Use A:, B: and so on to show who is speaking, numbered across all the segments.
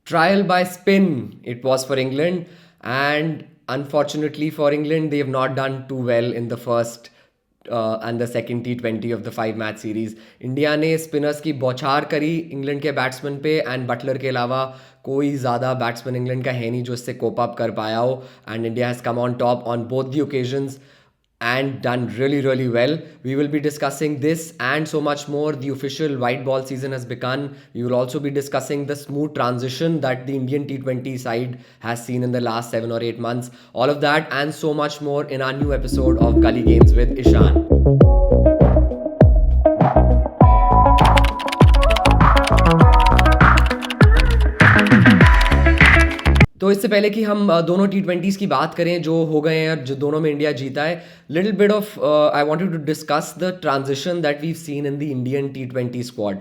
A: Trial by spin, it was for England, and unfortunately for England, they have not done too well in the first and the second T20 of the 5 match series. India ने spinners की बौछार करी England के batsman पे, and Buttler के अलावा कोई ज़्यादा बैट्समैन इंग्लैंड का है नहीं जो इससे कोप अप कर पाया हो. And India has come on top on both the occasions and done really, really well. We will be discussing this and so much more. The official white ball season has begun. We will also be discussing the smooth transition that the Indian T20 side has seen in the last 7 or 8 months. All of that and so much more in our new episode of Gully Games with Ishan. तो इससे पहले कि हम दोनों T20s की बात करें जो हो गए हैं और जो दोनों में इंडिया जीता है, little bit of I wanted to discuss the transition that we seen in the Indian T20 squad.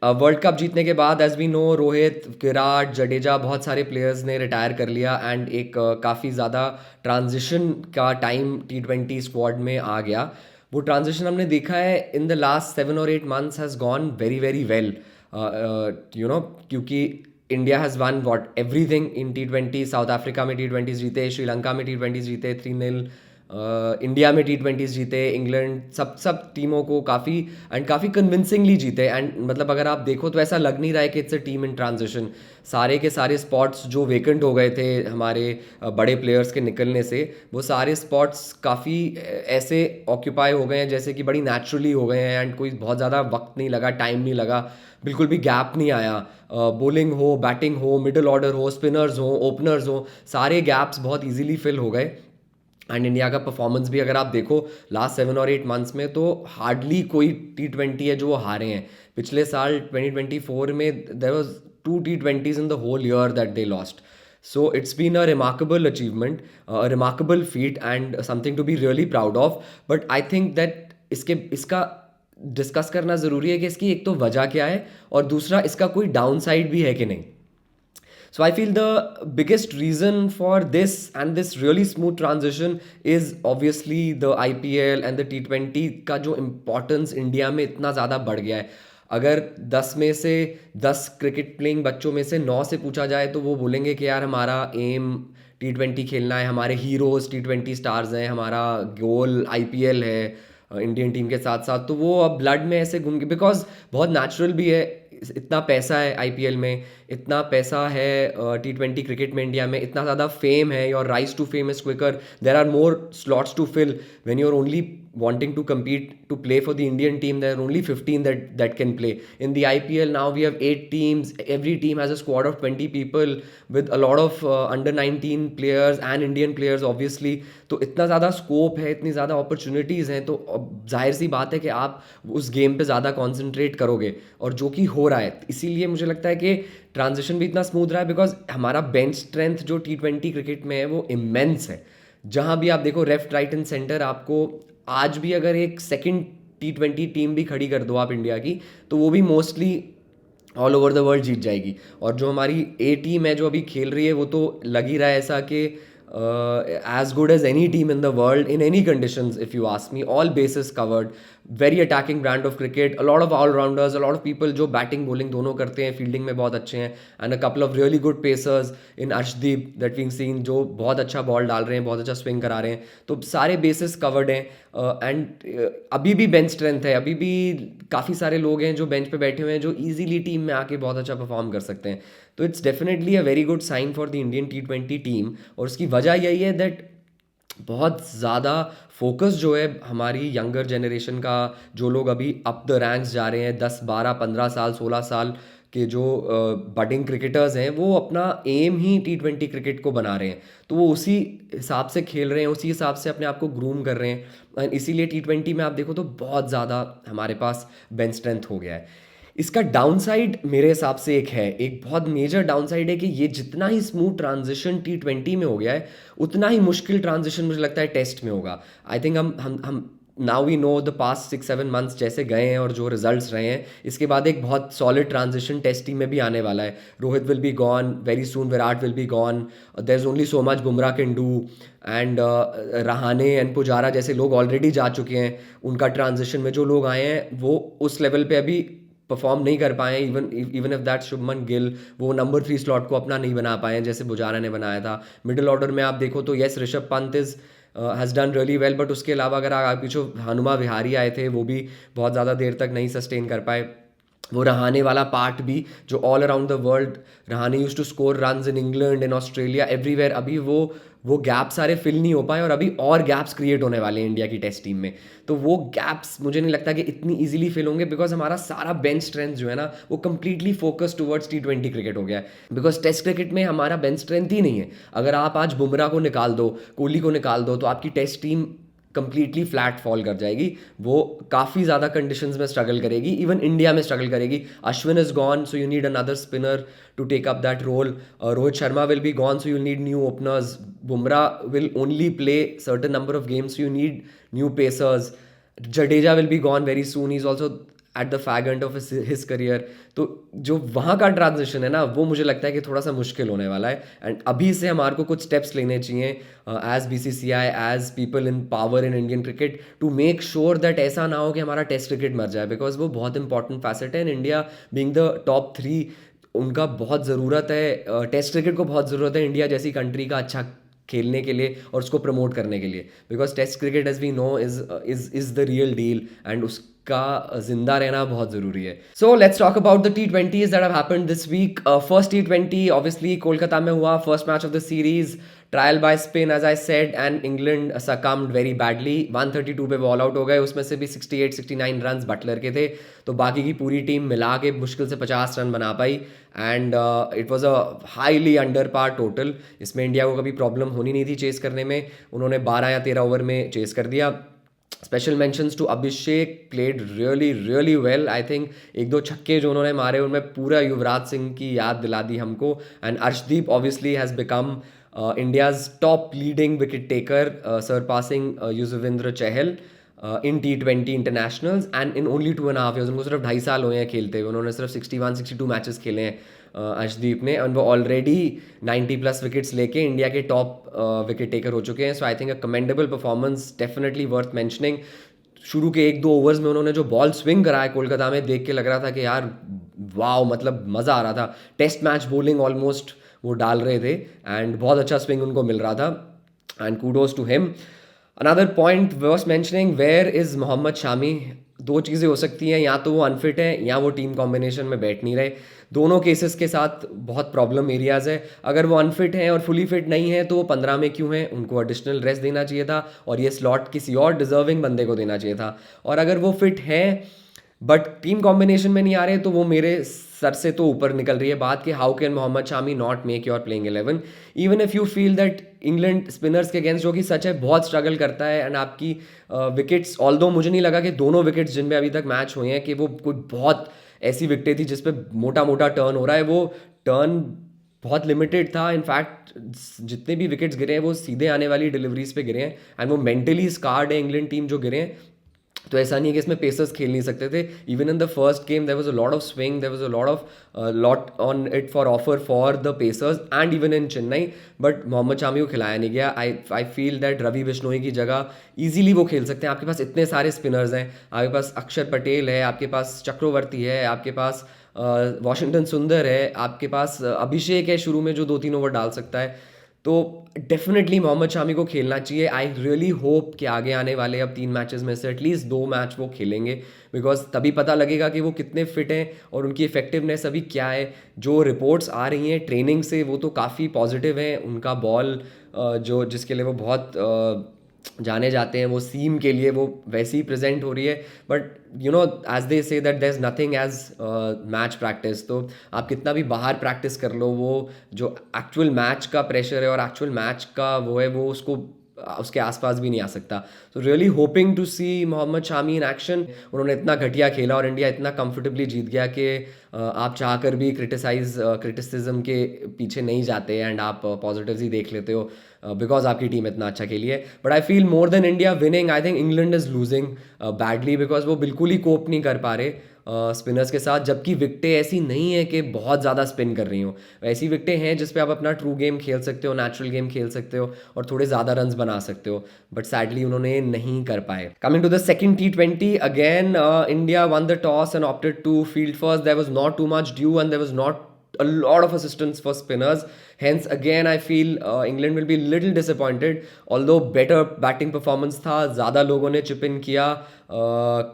A: World cup जीतने के बाद as we know Rohit, Virat, Jadeja, बहुत सारे प्लेयर्स ने रिटायर कर लिया एंड एक काफ़ी ज़्यादा ट्रांजिशन का टाइम T20 स्क्वाड में आ गया. वो ट्रांजिशन हमने देखा है in the last 7 or 8 months has gone very very well, क्योंकि India has won what everything in T20. South Africa में T20s जीते, श्रीलंका में T20s जीते 3-0, इंडिया में T20s जीते, इंग्लैंड, सब टीमों को काफ़ी कन्विंसिंगली जीते. एंड मतलब अगर आप देखो तो ऐसा लग नहीं रहा है कि it's a team in transition. सारे के सारे स्पॉट्स जो वेकेंट हो गए थे हमारे बड़े प्लेयर्स के निकलने से, वो सारे स्पॉट्स काफ़ी ऐसे ऑक्यूपाई हो गए हैं जैसे कि बड़ी नेचुरली हो गए हैं. एंड कोई बहुत ज़्यादा वक्त नहीं लगा, टाइम नहीं लगा, बिल्कुल भी गैप नहीं आया. बॉलिंग हो, बैटिंग हो, मिडिल ऑर्डर हो, स्पिनर्स हो, ओपनर्स हो, सारे गैप्स बहुत इजीली फिल हो गए. एंड इंडिया का परफॉर्मेंस भी अगर आप देखो लास्ट 7 or 8 months में, तो हार्डली कोई T20 है जो वो हारे हैं. पिछले साल 2024 में there was 2 T20s in the whole year that they lost. So it's been a remarkable achievement, a remarkable feat and something to be really proud of. But I think that इसका discuss करना ज़रूरी है कि इसकी एक तो वजह क्या है और दूसरा इसका कोई डाउन साइड भी है कि नहीं. So I feel the biggest reason for this and this really smooth transition is obviously the IPL and the T20 का जो importance इंडिया में इतना ज़्यादा बढ़ गया है. अगर 10 में से 10 क्रिकेट प्लेइंग बच्चों में से 9 से पूछा जाए तो वो बोलेंगे कि यार हमारा एम T20 खेलना है, हमारे हीरोज़ T20 स्टार्स हैं, हमारा गोल IPL है इंडियन टीम के साथ साथ. तो वो अब ब्लड में ऐसे घूम के, बिकॉज बहुत नेचुरल भी है. इतना पैसा है IPL में, इतना पैसा है T20 क्रिकेट में इंडिया में, इतना ज़्यादा फेम है. Your rise to fame is quicker, there are more slots to fill. When you are only wanting to compete to play for the Indian team, there are only 15 that can play. In the IPL now we have 8 teams, every team has a squad of 20 people with a lot of under 19 players and Indian players obviously. तो इतना ज़्यादा scope है, इतनी ज़्यादा opportunities हैं, तो जाहिर सी बात है कि आप उस गेम पे ज़्यादा कॉन्सेंट्रेट करोगे, और जो कि हो रहा है. इसीलिए मुझे लगता है कि ट्रांजिशन भी इतना स्मूथ रहा है बिकॉज हमारा बेंच स्ट्रेंथ जो T20 क्रिकेट में है वो इमेंस है. जहाँ भी आप देखो लेफ्ट राइट एंड सेंटर, आपको आज भी अगर एक सेकंड T20 टीम भी खड़ी कर दो आप इंडिया की, तो वो भी mostly all over the world जीत जाएगी. और जो हमारी ए टीम है जो अभी खेल रही है, वो तो लग ही रहा है ऐसा कि as good as any team in the world in any conditions, if you ask me. All bases covered, very attacking brand of cricket, a lot of all-rounders, a lot of people जो batting bowling दोनों करते हैं, fielding में बहुत अच्छे हैं, and a couple of really good pacers in Arshdeep that we've seen जो बहुत अच्छा बॉल डाल रहे हैं, बहुत अच्छा स्विंग करा रहे हैं. तो सारे बेसिस कवर्ड हैं. एंड अभी भी बेंच स्ट्रेंथ है, अभी भी काफ़ी सारे लोग हैं जो बेंच पे बैठे हुए हैं जो ईजिली टीम में आके बहुत अच्छा परफॉर्म कर सकते हैं. तो it's definitely a very good sign for the Indian T20 team. और उसकी वजह यही है दैट बहुत ज़्यादा फोकस जो है हमारी यंगर जनरेशन का, जो लोग अभी अप द रैंक्स जा रहे हैं, 10 12 15 साल 16 साल के जो बडिंग क्रिकेटर्स हैं, वो अपना एम ही T20 क्रिकेट को बना रहे हैं. तो वो उसी हिसाब से खेल रहे हैं, उसी हिसाब से अपने आप को ग्रूम कर रहे हैं. एंड इसीलिए T20 में आप देखो तो बहुत ज़्यादा हमारे पास बेंच स्ट्रेंथ हो गया है. इसका डाउन साइड मेरे हिसाब से एक बहुत मेजर डाउन साइड है कि ये जितना ही स्मूथ ट्रांजिशन T20 में हो गया है, उतना ही मुश्किल ट्रांजिशन मुझे लगता है टेस्ट में होगा. आई थिंक हम now we know the past 6-7 months जैसे गए हैं और जो रिजल्ट्स रहे हैं, इसके बाद एक बहुत सॉलिड ट्रांजिशन टेस्ट टीम में भी आने वाला है. Rohit will be gone very soon, Virat will be gone, there is only so much Bumrah can do. And Rahane and Pujara जैसे लोग ऑलरेडी जा चुके हैं. उनका ट्रांजिशन में जो लोग आए हैं वो उस लेवल पे अभी परफॉर्म नहीं कर पाए हैं, even if that Shubman Gill वो नंबर 3 स्लॉट को अपना नहीं बना पाए हैं जैसे पुजारा ने बनाया था। मिडिल ऑर्डर में आप देखो तो yes Rishabh Pant is has done really well, but उसके अलावा अगर आप पीछे हनुमा विहारी आए थे वो भी बहुत ज़्यादा देर तक नहीं सस्टेन कर पाए। वो रहाने वाला पार्ट भी जो all around the world Rahane used to score runs in England, in Australia, everywhere, अभी वो गैप सारे फिल नहीं हो पाए और अभी और गैप्स क्रिएट होने वाले हैं इंडिया की टेस्ट टीम में। तो वो गैप्स मुझे नहीं लगता कि इतनी इजीली फिल होंगे, बिकॉज हमारा सारा बेंच स्ट्रेंथ जो है ना वो completely focus towards T20 cricket हो गया है। बिकॉज टेस्ट क्रिकेट में हमारा बेंच स्ट्रेंथ ही नहीं है। अगर आप आज बुमराह को निकाल दो, कोहली को निकाल दो, तो आपकी test team completely flat fall कर जाएगी। वो काफ़ी ज़्यादा कंडीशंस में स्ट्रगल करेगी, इवन इंडिया में स्ट्रगल करेगी। Ashwin is gone, so you need another spinner to take up that role. Rohit Sharma will be gone, so you need new openers. Bumrah will only play certain number of games, so you need new pacers. Jadeja will be gone very soon, he is also at the fag end of his career. तो जो वहाँ का transition है ना वो मुझे लगता है कि थोड़ा सा मुश्किल होने वाला है। एंड अभी से हमारे को कुछ स्टेप्स लेने चाहिए as BCCI, as people in power in Indian cricket, to make sure that ऐसा ना हो कि हमारा टेस्ट क्रिकेट मर जाए, बिकॉज वो बहुत इंपॉर्टेंट फैसेट है। In India being the top 3 उनका बहुत ज़रूरत है, टेस्ट क्रिकेट को बहुत ज़रूरत है इंडिया जैसी कंट्री का अच्छा खेलने के लिए और उसको प्रमोट करने के लिए, because test cricket as we know is the real deal and उसका जिंदा रहना बहुत ज़रूरी है। So let's talk about the T20s that have happened this week. First T20 obviously Kolkata में हुआ, first match of the series, trial by spin as I said, and England succumbed very badly, 132 पे ball out हो गए, उसमें से भी 68-69 run Buttler के थे, तो बाकी की पूरी टीम मिला के मुश्किल से 50 रन बना पाई। And it was a highly under par total. इसमें इंडिया को कभी प्रॉब्लम होनी नहीं थी चेस करने में, उन्होंने 12 या 13 ओवर में चेस कर दिया। Special mentions to Abhishek, played really really well. I think एक दो छक्के जो उन्होंने मारे उनमें पूरा युवराज सिंह की याद दिला दी हमको। And Arshdeep obviously has become India's top leading wicket taker, surpassing Yuzvendra Chahal in T20 internationals and in only 2.5 years। उनको सिर्फ 2.5 साल हुए हैं खेलते हुए, उन्होंने सिर्फ 61-62 मैचेस खेले हैं अर्शदीप ने, और वो ऑलरेडी 90+ विकेट्स लेके इंडिया के टॉप विकेट टेकर हो चुके हैं। So I think a commendable performance, definitely worth mentioning. शुरू के 1-2 ओवर्स में उन्होंने जो बॉल स्विंग कराया कोलकाता में, देख के लग रहा था कि यार वाओ, मतलब मज़ा आ रहा था। टेस्ट मैच बॉलिंग ऑलमोस्ट वो डाल रहे थे एंड बहुत अच्छा स्विंग उनको मिल रहा था, and kudos to him. Another point worth mentioning, where is Mohammed Shami. दो चीज़ें हो सकती हैं, या तो वो अनफिट है या वो टीम कॉम्बिनेशन में बैठ नहीं रहे। दोनों केसेस के साथ बहुत प्रॉब्लम एरियाज़ है। अगर वो अनफिट हैं और फुली फिट नहीं है तो वो 15 में क्यों हैं, उनको एडिशनल रेस्ट देना चाहिए था और ये स्लॉट किसी और डिजर्विंग बंदे को देना चाहिए था। और अगर वो फिट हैं बट टीम कॉम्बिनेशन में नहीं आ रहे तो वो मेरे सर से तो ऊपर निकल रही है बात कि how can Mohammed Shami not make your playing 11, even if you feel that England spinners के अगेंस्ट, जो कि सच है, बहुत स्ट्रगल करता है। एंड आपकी विकेट्स, ऑल्दो मुझे नहीं लगा कि दोनों विकेट्स जिनमें अभी तक मैच हुए हैं कि वो कोई बहुत ऐसी विकेटें थी जिसपे मोटा मोटा टर्न हो रहा है, वो टर्न बहुत लिमिटेड था। इनफैक्ट जितने भी विकेट्स गिरे हैं वो सीधे आने वाली डिलीवरीज पे गिरे हैं, एंड वो मेंटली स्कार्ड है इंग्लैंड टीम जो गिरे हैं। तो ऐसा नहीं है कि इसमें पेसर्स खेल नहीं सकते थे। Even in the first game there was a lot of swing, there was a lot on it for offer for the pacers and even in Chennai, but Mohammed Shami को खिलाया नहीं गया। I feel that Ravi Bishnoi की जगह ईजिली वो खेल सकते हैं। आपके पास इतने सारे स्पिनर्स हैं, आपके पास अक्षर पटेल है, आपके पास चक्रवर्ती है, आपके पास वॉशिंगटन सुंदर है, आपके पास अभिषेक है शुरू में जो 2-3 ओवर डाल सकता है। तो डेफिनेटली मोहम्मद शामी को खेलना चाहिए। आई रियली होप कि आगे आने वाले अब 3 मैचेस में से एटलीस्ट 2 मैच वो खेलेंगे, बिकॉज तभी पता लगेगा कि वो कितने फिट हैं और उनकी इफेक्टिवनेस अभी क्या है। जो रिपोर्ट्स आ रही हैं ट्रेनिंग से वो तो काफ़ी पॉजिटिव हैं। उनका बॉल जो जिसके लिए वो बहुत जाने जाते हैं, वो सीम के लिए वो वैसे ही प्रेजेंट हो रही है। But you know as they say that there is nothing as match practice. तो आप कितना भी बाहर प्रैक्टिस कर लो, वो जो एक्चुअल मैच का प्रेशर है और एक्चुअल मैच का वो है, वो उसको उसके आसपास भी नहीं आ सकता। तो really hoping to see Mohammed Shami in action. उन्होंने इतना घटिया खेला और इंडिया इतना कंफर्टेबली जीत गया कि आप चाह कर भी क्रिटिसिज्म के पीछे नहीं जाते एंड आप पॉजिटिव्स ही देख लेते हो बिकॉज आपकी टीम इतना अच्छा खेली है. But I feel more than India winning, I think England is losing badly because वो बिल्कुल ही कोप नहीं कर पा रहे स्पिनर्स के साथ. जबकि विकटें ऐसी नहीं है कि बहुत ज़्यादा स्पिन कर रही हो, ऐसी विकटें हैं जिस पे आप अपना ट्रू गेम खेल सकते हो, नेचुरल गेम खेल सकते हो और थोड़े ज़्यादा रन्स बना सकते हो. बट सैडली उन्होंने नहीं कर पाए. Coming to the second T20, again India won the toss and opted to field first. There was not too much dew and there was not a lot of assistance for spinners. Hence, again, I feel England will be a little disappointed. Although better batting performance था, ज़्यादा लोगों ने chip इन किया.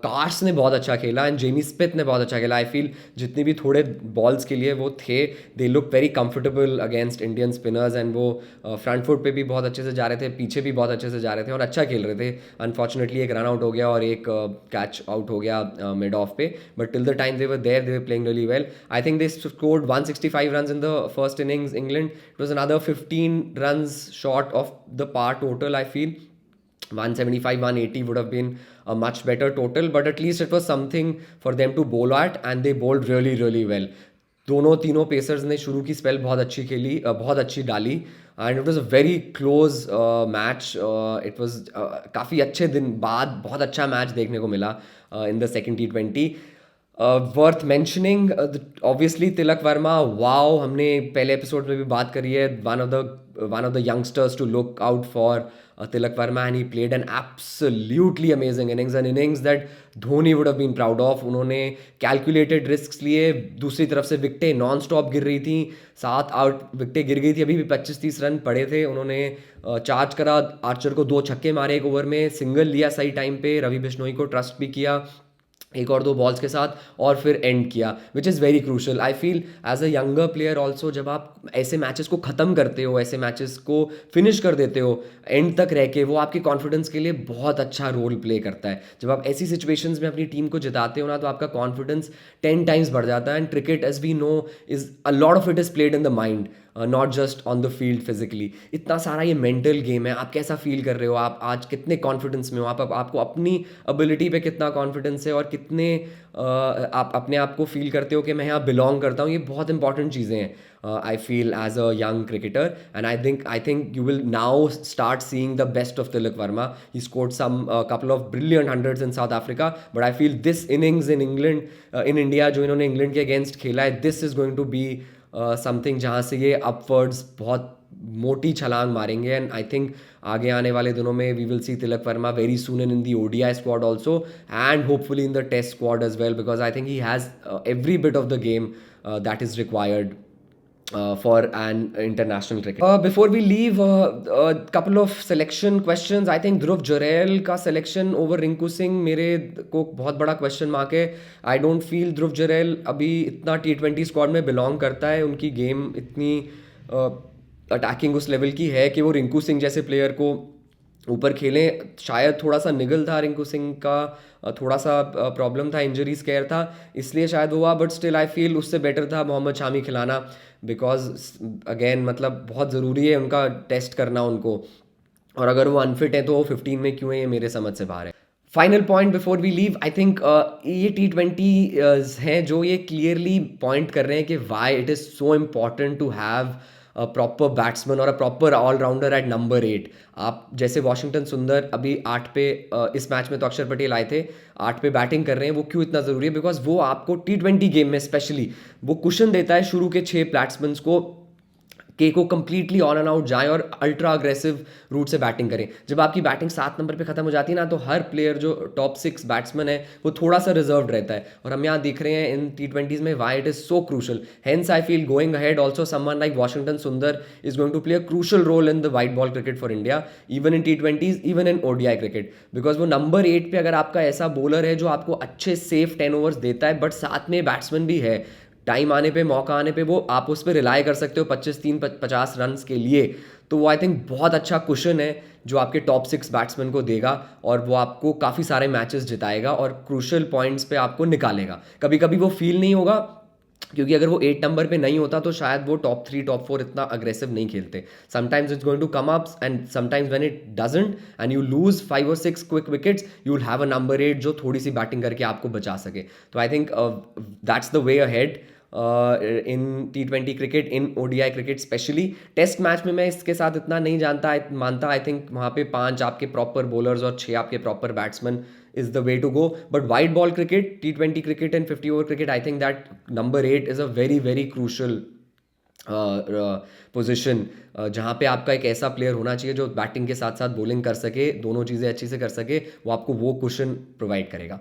A: Cars ने बहुत अच्छा खेला and Jamie Smith ने बहुत अच्छा खेला. आई फील जितने भी थोड़े बॉल्स के लिए वो थे, they look very comfortable against Indian spinners and वो फ्रंट फुट पे भी बहुत अच्छे से जा रहे थे, पीछे भी बहुत अच्छे से जा रहे थे और अच्छा खेल रहे थे. अनफॉर्चुनेटली एक रन आउट हो गया और एक कैच आउट हो गया मिड ऑफ पे. But till the time they were playing really well. I think they scored 165 runs in the first innings. England, it was another 15 runs short of the par total. I feel 175 180 would have been a much better total, but at least it was something for them to bowl at and they bowled really really well. दोनों तीनों pacers ने शुरू की spell बहुत अच्छी खेली, बहुत अच्छी डाली and it was a very close match. It was काफ़ी अच्छे दिन बाद बहुत अच्छा मैच देखने को मिला in the second T20. Worth mentioning obviously Tilak Varma. Wow, हमने पहले एपिसोड में भी बात करी है, one of the youngsters to look out for Tilak Verma, and he played an absolutely amazing innings, an innings that Dhoni would have been proud of. उन्होंने calculated risks लिए. दूसरी तरफ से विकटें नॉन स्टॉप गिर रही थी, 7-8 विकटें गिर गई थी, अभी भी 25-30 रन पड़े थे. उन्होंने चार्ज करा, आर्चर को 2 छक्के मारे एक ओवर में, सिंगल लिया सही टाइम पे, रवि बिश्नोई को ट्रस्ट भी किया एक और 2 बॉल्स के साथ और फिर एंड किया, which is very crucial. I feel as a younger player also, जब आप ऐसे मैचेस को ख़त्म करते हो, ऐसे मैचेस को फिनिश कर देते हो एंड तक रह के, वो आपके कॉन्फिडेंस के लिए बहुत अच्छा रोल प्ले करता है. जब आप ऐसी सिचुएशंस में अपनी टीम को जिताते हो ना, तो आपका कॉन्फिडेंस 10 टाइम्स बढ़ जाता है. And cricket, as we know, is a lot of it is played in the mind, not just on the field physically. इतना सारा ये मेंटल गेम है. आप कैसा फील कर रहे हो, आप आज कितने कॉन्फिडेंस में हो, आपको अपनी एबिलिटी पे कितना कॉन्फिडेंस है और कितने आप अपने आप को फील करते हो कि मैं यहाँ बिलोंग करता हूँ. ये बहुत इंपॉर्टेंट चीज़ें हैं I feel as a young cricketer. And I think you will now start seeing the best of Tilak Varma. He scored some couple of brilliant hundreds in South Africa, but I feel this innings in India जो इन्होंने England के against खेला है, this is going to be something जहाँ से ये upwards बहुत मोटी छलांग मारेंगे. एंड आई थिंक आगे आने वाले दिनों में we will see Tilak Varma very soon in the ODI squad also and hopefully in the test squad as well, because I think he has every bit of the game that is required for an international cricket. Before we leave, a couple of selection questions. I think Dhruv Jurel का selection over Rinku Singh मेरे को बहुत बड़ा question mark है. I don't feel Dhruv Jurel अभी इतना T20 squad में belong करता है. उनकी game इतनी अटैकिंग उस लेवल की है कि वो रिंकू सिंह जैसे प्लेयर को ऊपर खेलें. शायद थोड़ा सा निगल था रिंकू सिंह का, थोड़ा सा प्रॉब्लम था, इंजरी स्केयर था, इसलिए शायद हुआ. बट स्टिल आई फील उससे बेटर था मोहम्मद शामी खिलाना, बिकॉज अगेन मतलब बहुत ज़रूरी है उनका टेस्ट करना उनको, और अगर वो अनफिट है तो वो 15 में क्यों है, ये मेरे समझ से बाहर है. Final point before we leave, I think ये T20 हैं जो ये क्लियरली पॉइंट कर रहे हैं कि why it is so important to have a proper batsman और a proper allrounder at number 8. आप जैसे वॉशिंगटन सुंदर अभी 8 पे, इस मैच में तो अक्षर पटेल आए थे, 8 पे बैटिंग कर रहे हैं. वो क्यों इतना ज़रूरी है? बिकॉज वो आपको T20 गेम में स्पेशली वो कुशन देता है शुरू के 6 बैट्समैन को के को कंप्लीटली ऑन एंड आउट जाएं और अल्ट्रा अग्रेसिव रूट से बैटिंग करें. जब आपकी बैटिंग 7 नंबर पे खत्म हो जाती है ना, तो हर प्लेयर जो टॉप 6 बैट्समैन है वो थोड़ा सा रिजर्व्ड रहता है, और हम यहाँ देख रहे हैं इन T20s में why it is so crucial. Hence I feel going ahead also someone like Washington Sundar is going to play a crucial role in the white ball cricket for India, even in T20s, even in ODI cricket. Because वो number 8 पे अगर आपका ऐसा bowler है जो आपको अच्छे safe 10 overs देता है, बट साथ में बैट्समैन भी है, टाइम आने पे, मौका आने पे वो आप उस पर रिलाई कर सकते हो 25-50 रन के लिए, तो वो आई थिंक बहुत अच्छा कुशन है जो आपके टॉप 6 बैट्समैन को देगा, और वो आपको काफ़ी सारे मैचेस जिताएगा और क्रूशल पॉइंट्स पे आपको निकालेगा. कभी कभी वो फील नहीं होगा, क्योंकि अगर वो 8 नंबर पे नहीं होता तो शायद वो टॉप 3 टॉप 4 इतना अग्रेसिव नहीं खेलते. Sometimes it's going to come ups and sometimes when it doesn't and you lose 5 or 6 quick wickets, you will have a number 8 जो थोड़ी सी बैटिंग करके आपको बचा सके. तो I think that's the way ahead in T20 cricket, in ODI cricket specially. Test match में मैं इसके साथ इतना नहीं मानता. आई थिंक वहाँ पे 5 आपके प्रॉपर बॉलर्स और 6 आपके proper batsman is the way to go. But white ball cricket, T20 cricket and 50 over cricket, I think that number 8 is a very very crucial position, जहाँ पे आपका एक ऐसा प्लेयर होना चाहिए जो बैटिंग के साथ साथ बॉलिंग कर सके, दोनों चीज़ें अच्छी से कर सके. वो आपको वो कुशन प्रोवाइड करेगा.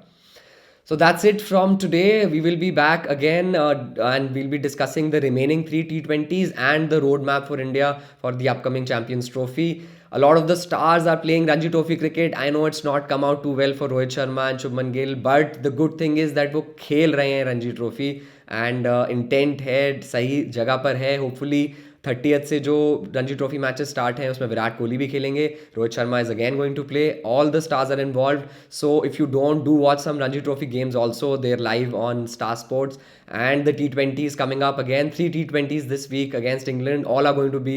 A: So that's it from today. We will be back again and we'll be discussing the remaining 3 T20s and the roadmap for India for the upcoming Champions Trophy. A lot of the stars are playing Ranji Trophy cricket. I know it's not come out too well for Rohit Sharma and Shubman Gill, but the good thing is that वो खेल रहे हैं Ranji Trophy and intent है, सही जगह पर है. Hopefully 30th से जो रणजी ट्रॉफी मैचेस स्टार्ट हैं उसमें विराट कोहली भी खेलेंगे, Rohit Sharma is again going to play, all the stars are involve. So if you don't do watch some Ranji trophy games also, they are live on Star Sports. And the T20s coming up again, 3 T20s this week against England, all are going to be,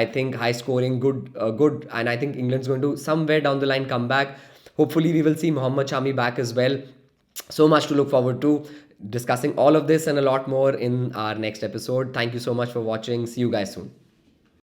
A: I think, high scoring, good, and I think England's going to somewhere down the line come back. Hopefully we will see Mohammad Shami back as well. So much to look forward to. Discussing all of this and a lot more in our next episode. Thank you so much for watching. See you guys soon.